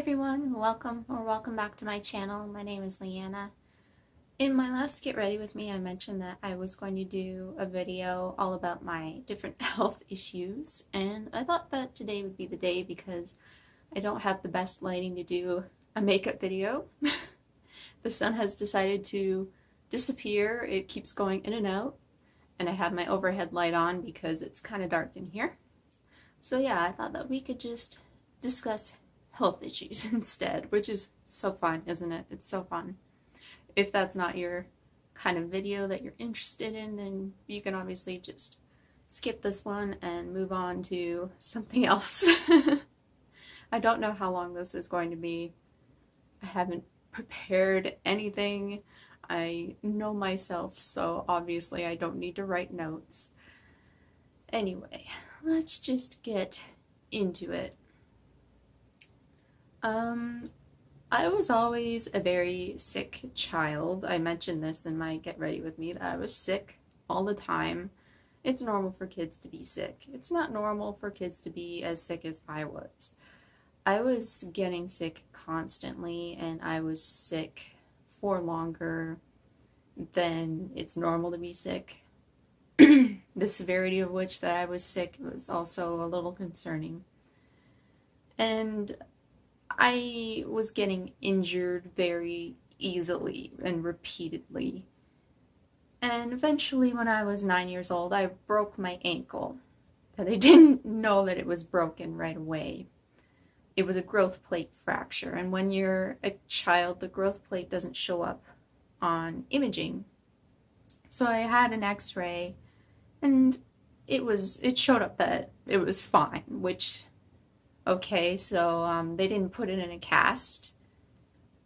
everyone, welcome back to my channel. My name is Liana. In my last Get Ready With Me, I mentioned that I was going to do a video all about my different health issues, and I thought that today would be the day because I don't have the best lighting to do a makeup video. The sun has decided to disappear. It keeps going in and out, and I have my overhead light on because it's kind of dark in here. So yeah, I thought that we could just discuss health issues instead, which is so fun, isn't it? It's so fun. If that's not your kind of video that you're interested in, then you can obviously just skip this one and move on to something else. I don't know how long this is going to be. I haven't prepared anything. I know myself, so obviously I don't need to write notes. Anyway, let's just get into it. I was always a very sick child. I mentioned this in my Get Ready With Me that I was sick all the time. It's normal for kids to be sick. It's not normal for kids to be as sick as I was. I was getting sick constantly, and I was sick for longer than it's normal to be sick. The severity of which that I was sick was also a little concerning. And I was getting injured very easily and repeatedly. And eventually, when I was 9 years old, I broke my ankle. But I didn't know that it was broken right away. It was a growth plate fracture. And when you're a child, the growth plate doesn't show up on imaging. So I had an x-ray, and it showed up that it was fine, which, okay, so they didn't put it in a cast,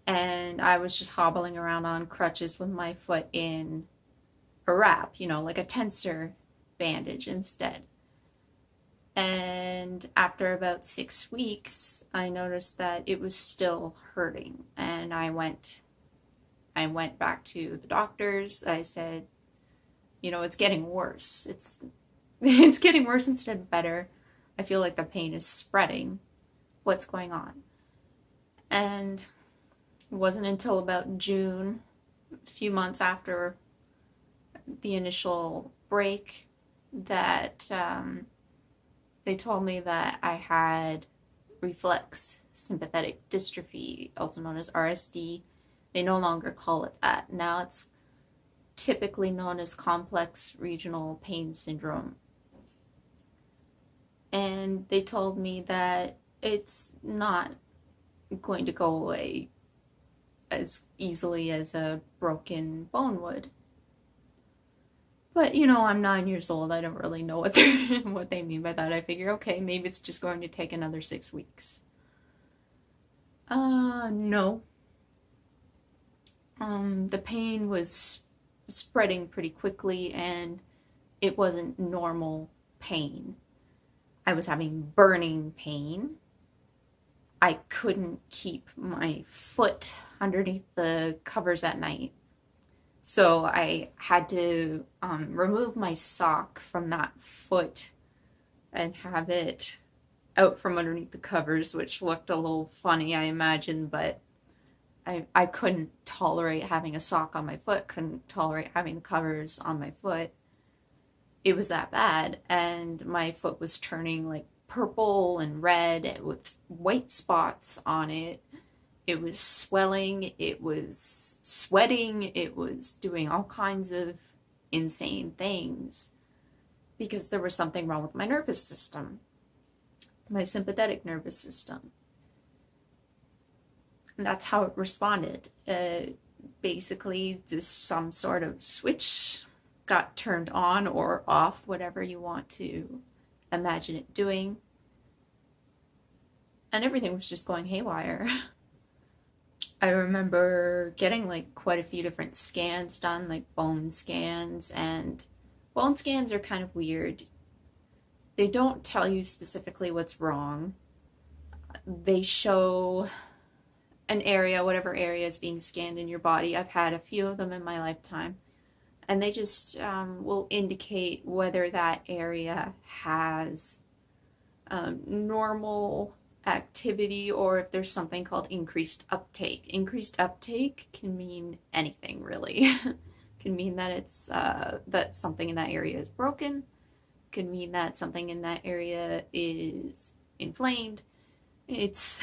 and I was just hobbling around on crutches with my foot in a wrap, like a tensor bandage instead. And after about 6 weeks, I noticed that it was still hurting, and I went back to the doctors. I said, it's getting worse. It's getting worse instead of better. I feel like the pain is spreading. What's going on? And it wasn't until about June, a few months after the initial break, that they told me that I had reflex sympathetic dystrophy, also known as RSD. They no longer call it that. Now it's typically known as complex regional pain syndrome. And they told me that it's not going to go away as easily as a broken bone would. But, I'm 9 years old. I don't really know what they mean by that. I figure, okay, maybe it's just going to take another 6 weeks. No. The pain was spreading pretty quickly, and it wasn't normal pain. I was having burning pain. I couldn't keep my foot underneath the covers at night. So I had to remove my sock from that foot and have it out from underneath the covers, which looked a little funny, I imagine, but I couldn't tolerate having a sock on my foot, couldn't tolerate having the covers on my foot. It was that bad, and my foot was turning like purple and red with white spots on it. It was swelling, it was sweating, it was doing all kinds of insane things because there was something wrong with my nervous system, my sympathetic nervous system. And that's how it responded. Basically, just some sort of switch got turned on or off, whatever you want to imagine it doing. And everything was just going haywire. I remember getting like quite a few different scans done, like bone scans, and bone scans are kind of weird. They don't tell you specifically what's wrong. They show an area, whatever area is being scanned in your body. I've had a few of them in my lifetime. And they just will indicate whether that area has normal activity or if there's something called increased uptake. Increased uptake can mean anything really. Can mean that it's that something in that area is broken. Could mean that something in that area is inflamed. It's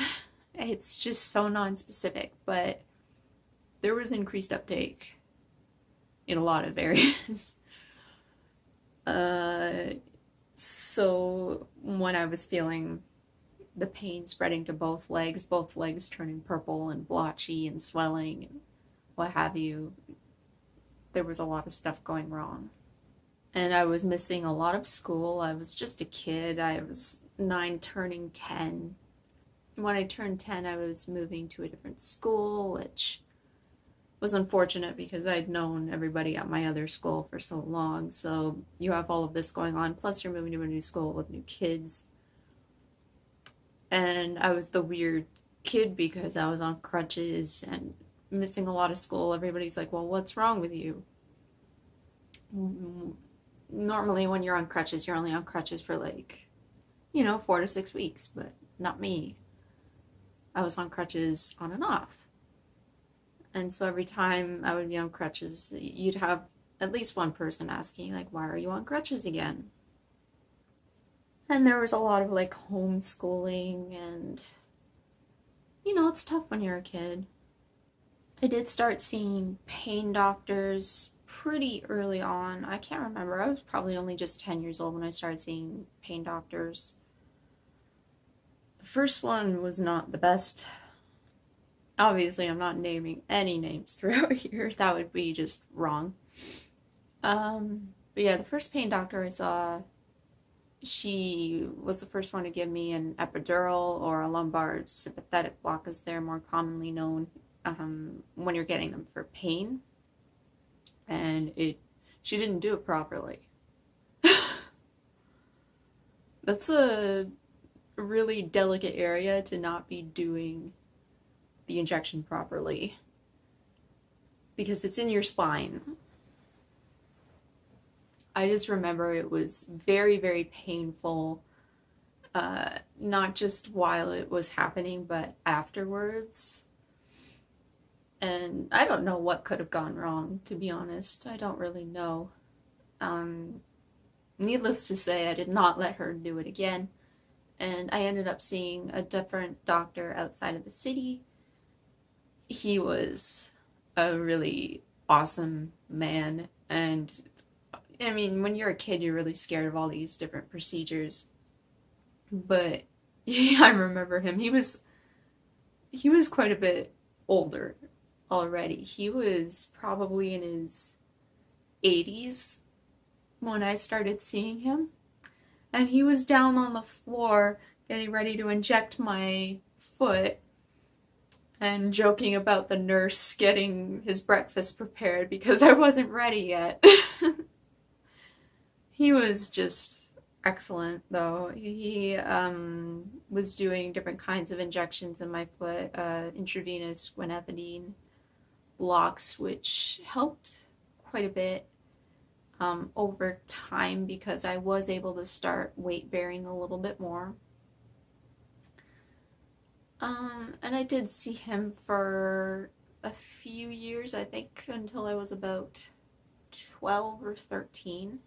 it's just so non-specific, but there was increased uptake in a lot of areas. So when I was feeling the pain spreading to both legs turning purple and blotchy and swelling and what have you, there was a lot of stuff going wrong. And I was missing a lot of school. I was just a kid. I was 9 turning 10. When I turned 10, I was moving to a different school, which was unfortunate because I'd known everybody at my other school for so long. So you have all of this going on, plus you're moving to a new school with new kids. And I was the weird kid because I was on crutches and missing a lot of school. Everybody's like, well, what's wrong with you? Normally when you're on crutches, you're only on crutches for like, 4 to 6 weeks, but not me. I was on crutches on and off. And so every time I would be on crutches, you'd have at least one person asking, like, why are you on crutches again? And there was a lot of like homeschooling and, it's tough when you're a kid. I did start seeing pain doctors pretty early on. I can't remember. I was probably only just 10 years old when I started seeing pain doctors. The first one was not the best. Obviously, I'm not naming any names throughout here. That would be just wrong. But yeah, the first pain doctor I saw, she was the first one to give me an epidural or a lumbar sympathetic block, as they're more commonly known when you're getting them for pain. And she didn't do it properly. That's a really delicate area to not be doing the injection properly because it's in your spine. I just remember it was very, very painful, not just while it was happening, but afterwards. And I don't know what could have gone wrong, to be honest. I don't really know. Needless to say, I did not let her do it again. And I ended up seeing a different doctor outside of the city. He was a really awesome man. And I mean, when you're a kid, you're really scared of all these different procedures. But yeah, I remember him. He was quite a bit older already. He was probably in his 80s when I started seeing him. And he was down on the floor getting ready to inject my foot and joking about the nurse getting his breakfast prepared because I wasn't ready yet. He was just excellent, though. He was doing different kinds of injections in my foot, intravenous guanethidine blocks, which helped quite a bit over time because I was able to start weight bearing a little bit more. And I did see him for a few years, I think until I was about 12 or 13.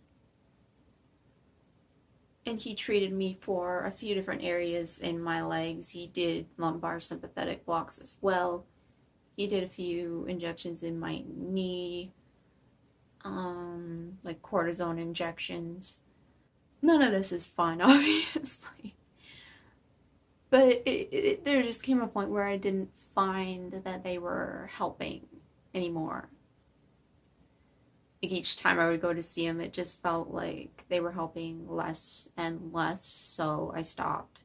And he treated me for a few different areas in my legs. He did lumbar sympathetic blocks as well. He did a few injections in my knee, like cortisone injections. None of this is fun, obviously. But there just came a point where I didn't find that they were helping anymore. Like each time I would go to see him, it just felt like they were helping less and less, so I stopped.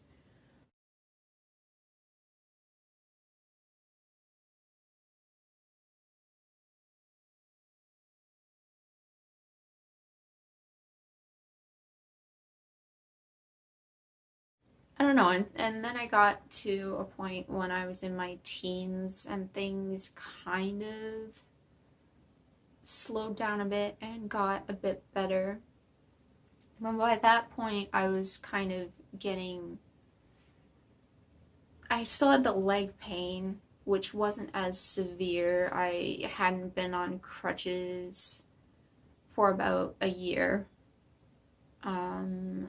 I don't know, and then I got to a point when I was in my teens and things kind of slowed down a bit and got a bit better. But by that point, I was kind of getting I still had the leg pain, which wasn't as severe. I hadn't been on crutches for about a year. Um,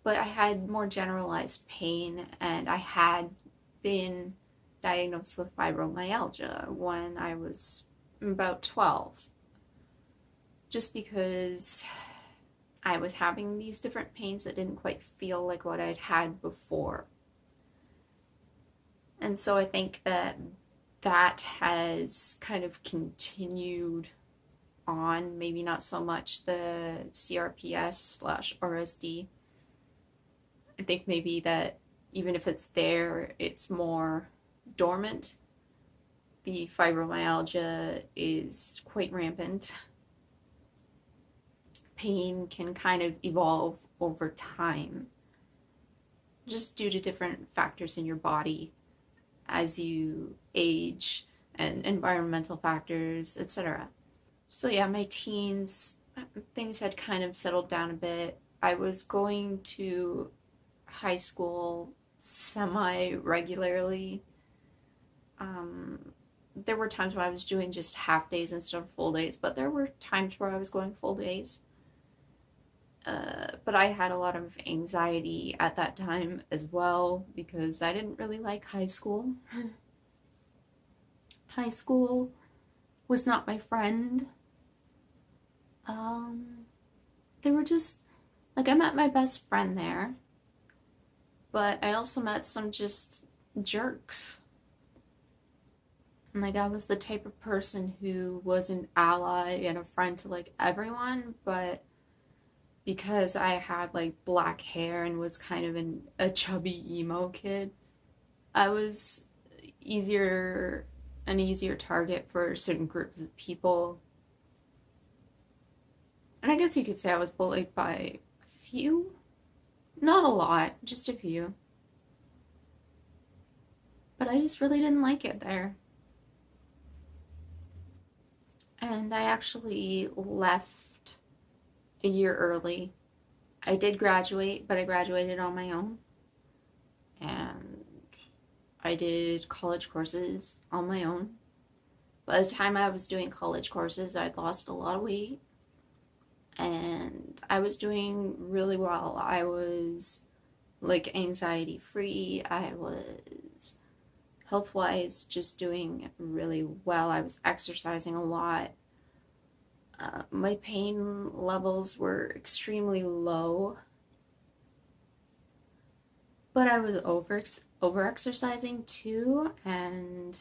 but I had more generalized pain, and I had been diagnosed with fibromyalgia when I was about 12, just because I was having these different pains that didn't quite feel like what I'd had before. And so I think that has kind of continued on, maybe not so much the CRPS slash RSD. I think maybe that even if it's there, it's more dormant. The fibromyalgia is quite rampant. Pain can kind of evolve over time, just due to different factors in your body as you age and environmental factors, etc. So yeah, my teens, things had kind of settled down a bit. I was going to high school semi regularly. There were times where I was doing just half days instead of full days, but there were times where I was going full days. But I had a lot of anxiety at that time as well because I didn't really like high school. High school was not my friend. They were just, like, I met my best friend there, but I also met some just jerks. Like, I was the type of person who was an ally and a friend to, like, everyone, but because I had, like, black hair and was kind of a chubby emo kid, I was an easier target for certain groups of people. And I guess you could say I was bullied by a few. Not a lot, just a few. But I just really didn't like it there. And I actually left a year early. I did graduate, but I graduated on my own. And I did college courses on my own. By the time I was doing college courses, I'd lost a lot of weight. And I was doing really well. I was, like, anxiety free. I was health wise just doing really well. I was exercising a lot. My pain levels were extremely low, but I was over exercising too. And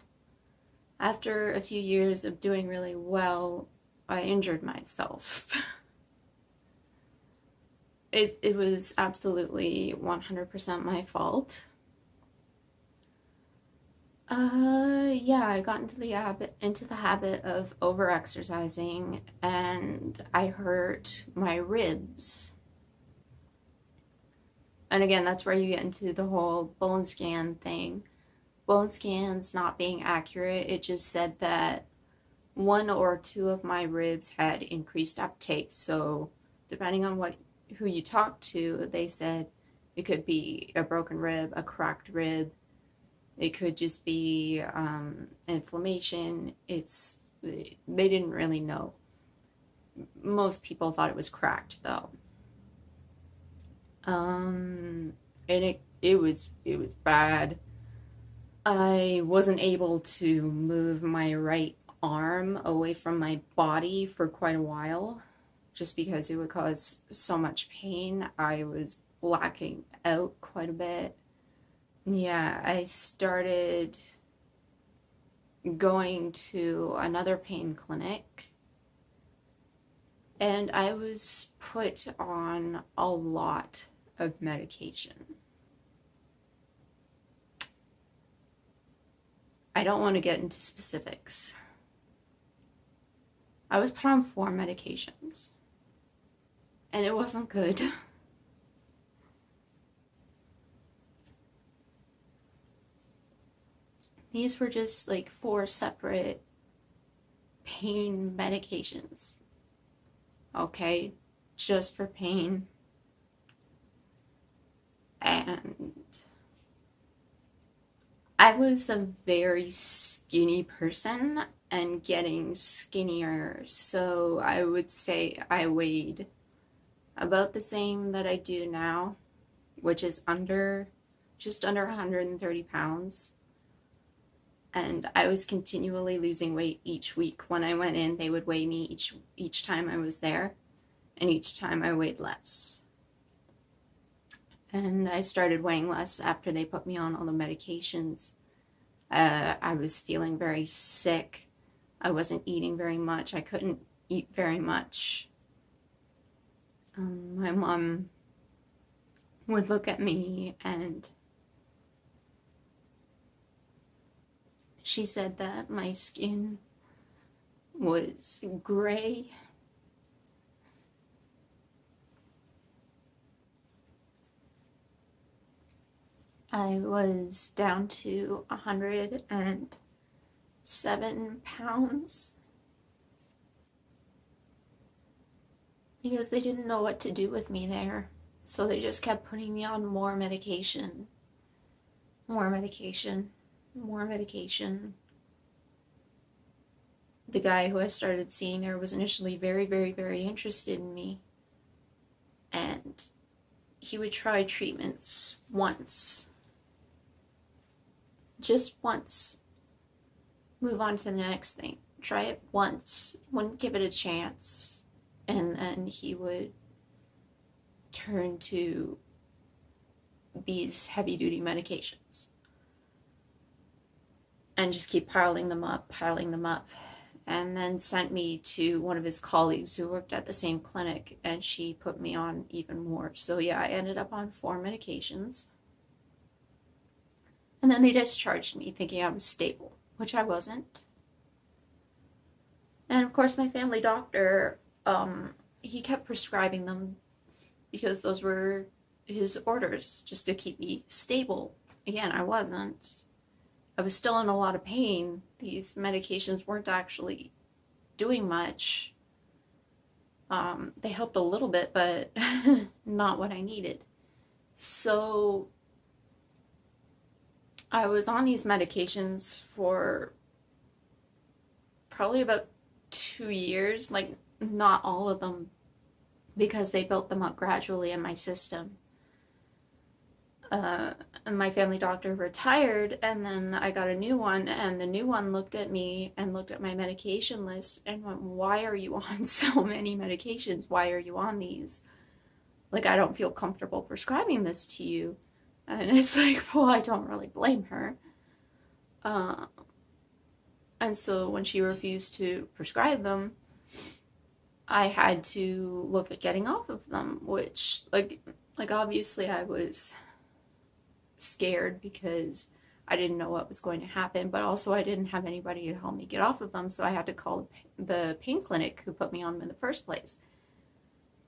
after a few years of doing really well, I injured myself. It was absolutely 100% my fault. Yeah, I got into the habit of over exercising, and I hurt my ribs. And again, that's where you get into the whole bone scan thing. Bone scans not being accurate, it just said that one or two of my ribs had increased uptake. So depending on who you talk to, they said it could be a broken rib, a cracked rib. It could just be inflammation. They didn't really know. Most people thought it was cracked though. And it was bad. I wasn't able to move my right arm away from my body for quite a while, just because it would cause so much pain. I was blacking out quite a bit. Yeah, I started going to another pain clinic, and I was put on a lot of medication. I don't want to get into specifics. I was put on 4 medications, and it wasn't good. These were just like 4 separate pain medications. Okay, just for pain. And I was a very skinny person and getting skinnier, so I would say I weighed about the same that I do now, which is just under 130 pounds. And I was continually losing weight each week. When I went in, they would weigh me each time I was there, and each time I weighed less. And I started weighing less after they put me on all the medications. I was feeling very sick. I wasn't eating very much. I couldn't eat very much. My mom would look at me and she said that my skin was gray. I was down to 107 pounds because they didn't know what to do with me there. So they just kept putting me on more medication, more medication, more medication. The guy who I started seeing there was initially very, very, very interested in me. And he would try treatments once. Just once. Move on to the next thing. Try it once. Wouldn't give it a chance. And then he would turn to these heavy-duty medications. And just keep piling them up. And then sent me to one of his colleagues who worked at the same clinic, and she put me on even more. So yeah, I ended up on 4 medications. And then they discharged me thinking I was stable, which I wasn't. And of course my family doctor, he kept prescribing them because those were his orders, just to keep me stable. Again, I wasn't. I was still in a lot of pain. These medications weren't actually doing much. They helped a little bit, but not what I needed. So I was on these medications for probably about 2 years, like not all of them, because they built them up gradually in my system. And my family doctor retired, and then I got a new one, and the new one looked at me and looked at my medication list and went, "Why are you on so many medications? Why are you on these? Like, I don't feel comfortable prescribing this to you." And it's like, well, I don't really blame her. And so when she refused to prescribe them, I had to look at getting off of them, which, like obviously I was scared because I didn't know what was going to happen, but also I didn't have anybody to help me get off of them, so I had to call the pain clinic who put me on them in the first place.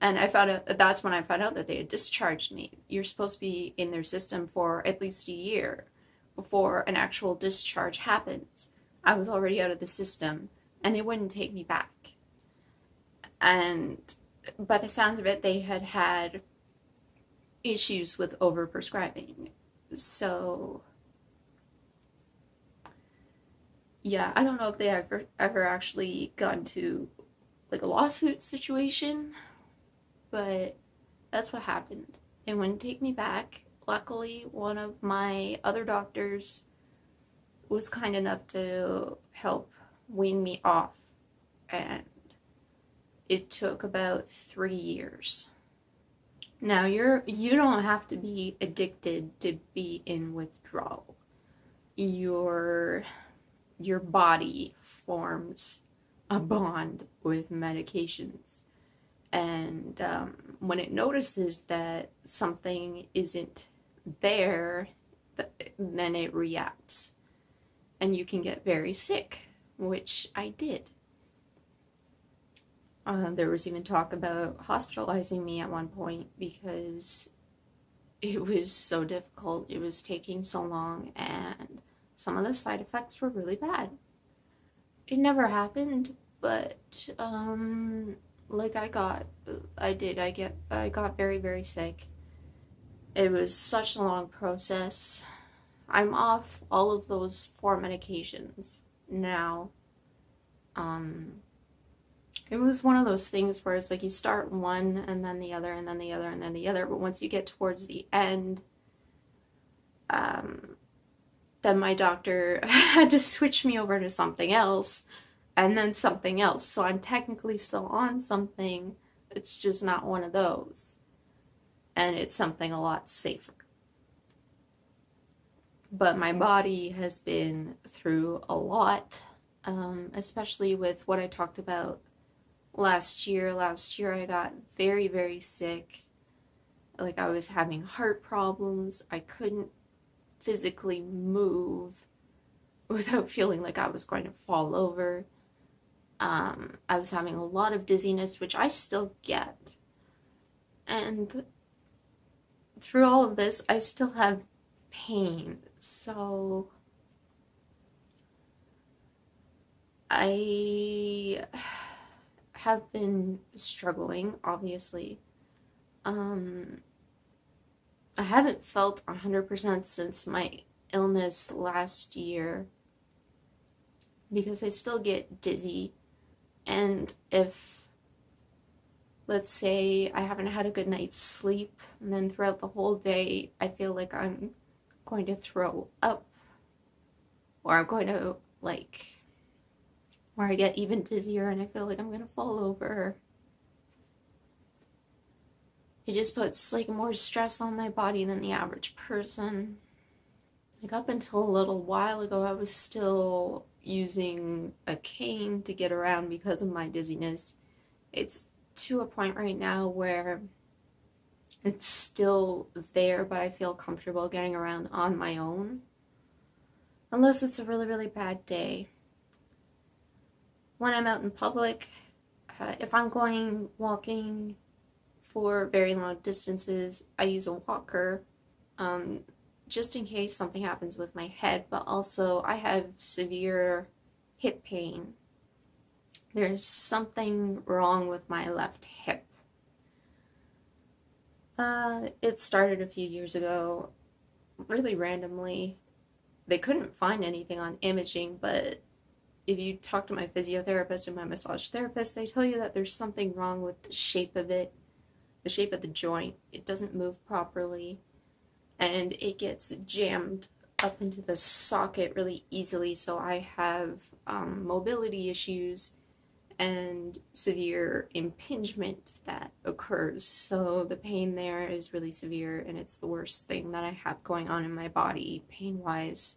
And that's when I found out that they had discharged me. You're supposed to be in their system for at least a year before an actual discharge happens. I was already out of the system, and they wouldn't take me back. And by the sounds of it, they had issues with overprescribing. So yeah, I don't know if they ever actually got into like a lawsuit situation, but that's what happened. They wouldn't take me back. Luckily, one of my other doctors was kind enough to help wean me off, and it took about 3 years. Now, you don't have to be addicted to be in withdrawal. Your body forms a bond with medications, and when it notices that something isn't there, then it reacts, and you can get very sick, which I did. There was even talk about hospitalizing me at one point because it was so difficult. It was taking so long, and some of the side effects were really bad. It never happened, but like I got very, very sick. It was such a long process. I'm off all of those 4 medications now. It was one of those things where it's like you start one and then the other and then the other and then the other, but once you get towards the end, then my doctor had to switch me over to something else and then something else. So I'm technically still on something, it's just not one of those. And it's something a lot safer. But my body has been through a lot, especially with what I talked about last year. Last year I got very, very sick. Like, I was having heart problems. I couldn't physically move without feeling like I was going to fall over. I was having a lot of dizziness, which I still get. And through all of this, I still have pain. So I have been struggling, obviously. I haven't felt 100% since my illness last year because I still get dizzy. And if, let's say, I haven't had a good night's sleep, and then throughout the whole day, I feel like I'm going to throw up, or I'm going to, like, where I get even dizzier and I feel like I'm going to fall over. It just puts, like, more stress on my body than the average person. Like, up until a little while ago, I was still using a cane to get around because of my dizziness. It's to a point right now where it's still there, but I feel comfortable getting around on my own. Unless it's a really, really bad day. When I'm out in public, if I'm going walking for very long distances, I use a walker, just in case something happens with my head, but also I have severe hip pain. There's something wrong with my left hip. It started a few years ago, really randomly. They couldn't find anything on imaging, but if you talk to my physiotherapist and my massage therapist, they tell you that there's something wrong with the shape of it, the shape of the joint. It doesn't move properly, and it gets jammed up into the socket really easily, so I have mobility issues and severe impingement that occurs. So the pain there is really severe, and it's the worst thing that I have going on in my body pain-wise.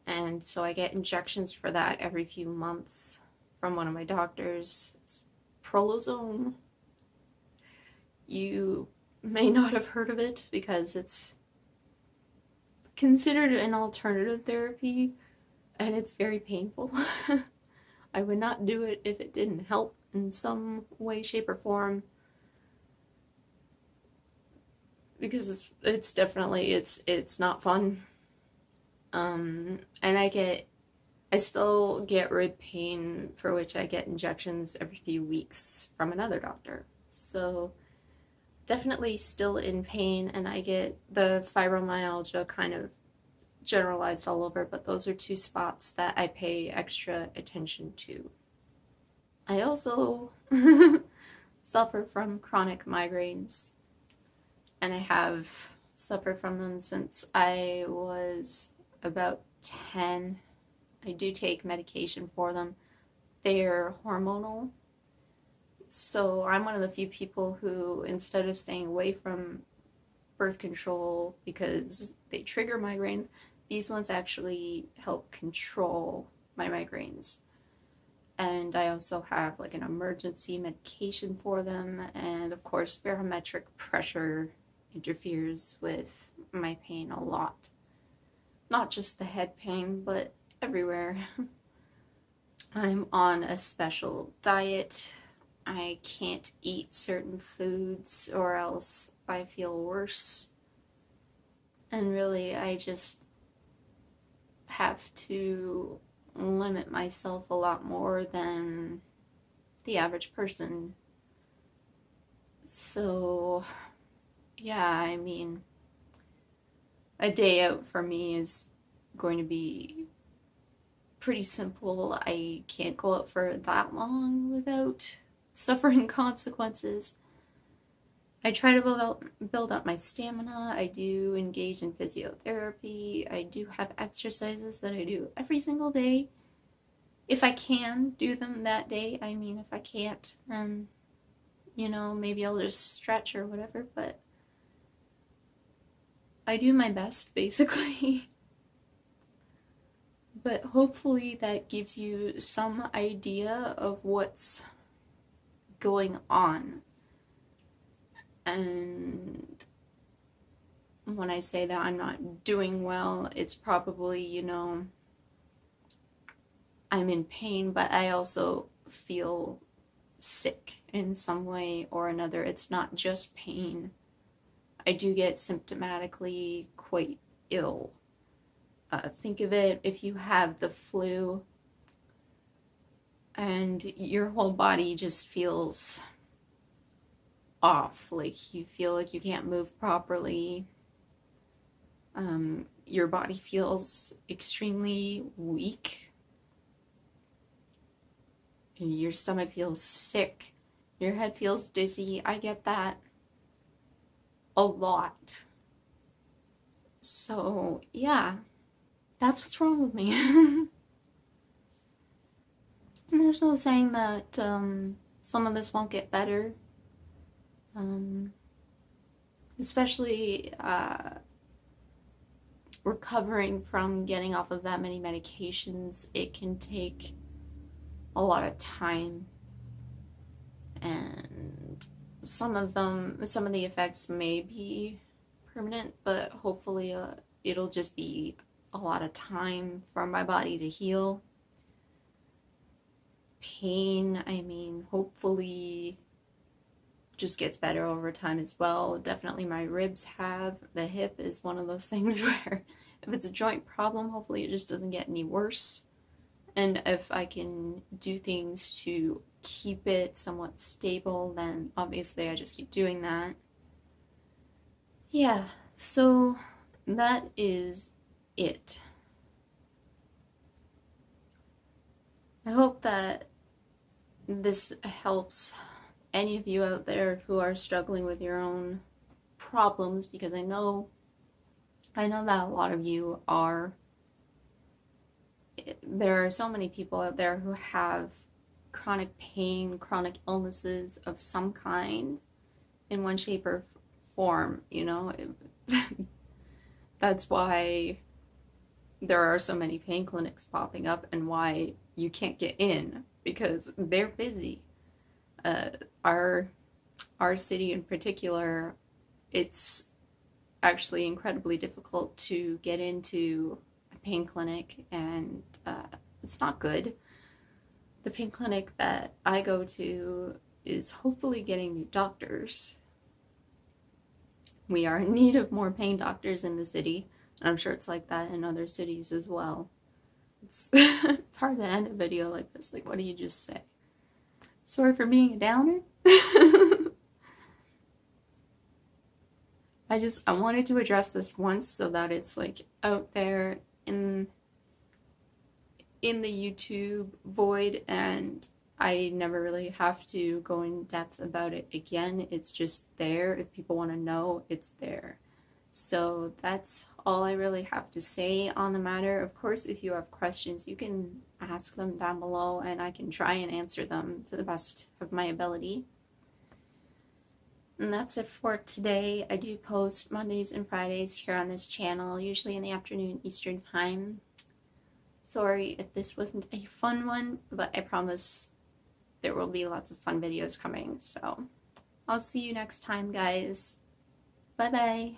And so I get injections for that every few months from one of my doctors. It's prolozone. You may not have heard of it because it's considered an alternative therapy, and it's very painful. I would not do it if it didn't help in some way, shape, or form, because it's definitely, it's not fun. And I still get rib pain, for which I get injections every few weeks from another doctor. So definitely still in pain, and I get the fibromyalgia kind of generalized all over, but those are two spots that I pay extra attention to. I also suffer from chronic migraines, and I have suffered from them since I was about 10. I do take medication for them. They're hormonal. So I'm one of the few people who, instead of staying away from birth control because they trigger migraines, these ones actually help control my migraines. And I also have like an emergency medication for them, and of course barometric pressure interferes with my pain a lot. Not just the head pain, but everywhere. I'm on a special diet. I can't eat certain foods or else I feel worse. And really, I just have to limit myself a lot more than the average person. So, yeah, I mean, a day out for me is going to be pretty simple. I can't go out for that long without suffering consequences. I try to build up my stamina. I do engage in physiotherapy. I do have exercises that I do every single day. If I can do them that day, I mean, if I can't, then, you know, maybe I'll just stretch or whatever, but I do my best, basically. But hopefully that gives you some idea of what's going on. And when I say that I'm not doing well, it's probably, you know, I'm in pain, but I also feel sick in some way or another. It's not just pain. I do get symptomatically quite ill. Think of it if you have the flu and your whole body just feels off, like you feel like you can't move properly. Your body feels extremely weak. Your stomach feels sick. Your head feels dizzy. I get that a lot. So, yeah, that's what's wrong with me. And there's no saying that some of this won't get better. Especially recovering from getting off of that many medications, it can take a lot of time, and some of the effects may be permanent, but hopefully it'll just be a lot of time for my body to heal. Pain, I mean, hopefully just gets better over time as well. Definitely my ribs have. The hip is one of those things where if it's a joint problem, hopefully it just doesn't get any worse. And if I can do things to keep it somewhat stable, then obviously I just keep doing that. Yeah, so that is it. I hope that this helps any of you out there who are struggling with your own problems, because I know that a lot of you are. There are so many people out there who have chronic pain, chronic illnesses of some kind in one shape or form, you know. That's why there are so many pain clinics popping up and why you can't get in, because they're busy. Our city in particular, it's actually incredibly difficult to get into a pain clinic, and it's not good. The pain clinic that I go to is hopefully getting new doctors. We are in need of more pain doctors in the city, and I'm sure it's like that in other cities as well. It's, it's hard to end a video like this. Like, what do you just say? Sorry for being a downer. I wanted to address this once so that it's like out there in the YouTube void, and I never really have to go in depth about it again. It's just there. If people want to know, it's there. So that's all I really have to say on the matter. Of course, if you have questions, you can ask them down below, and I can try and answer them to the best of my ability. And that's it for today. I do post Mondays and Fridays here on this channel, usually in the afternoon Eastern time. Sorry if this wasn't a fun one, but I promise there will be lots of fun videos coming. So I'll see you next time, guys. Bye-bye.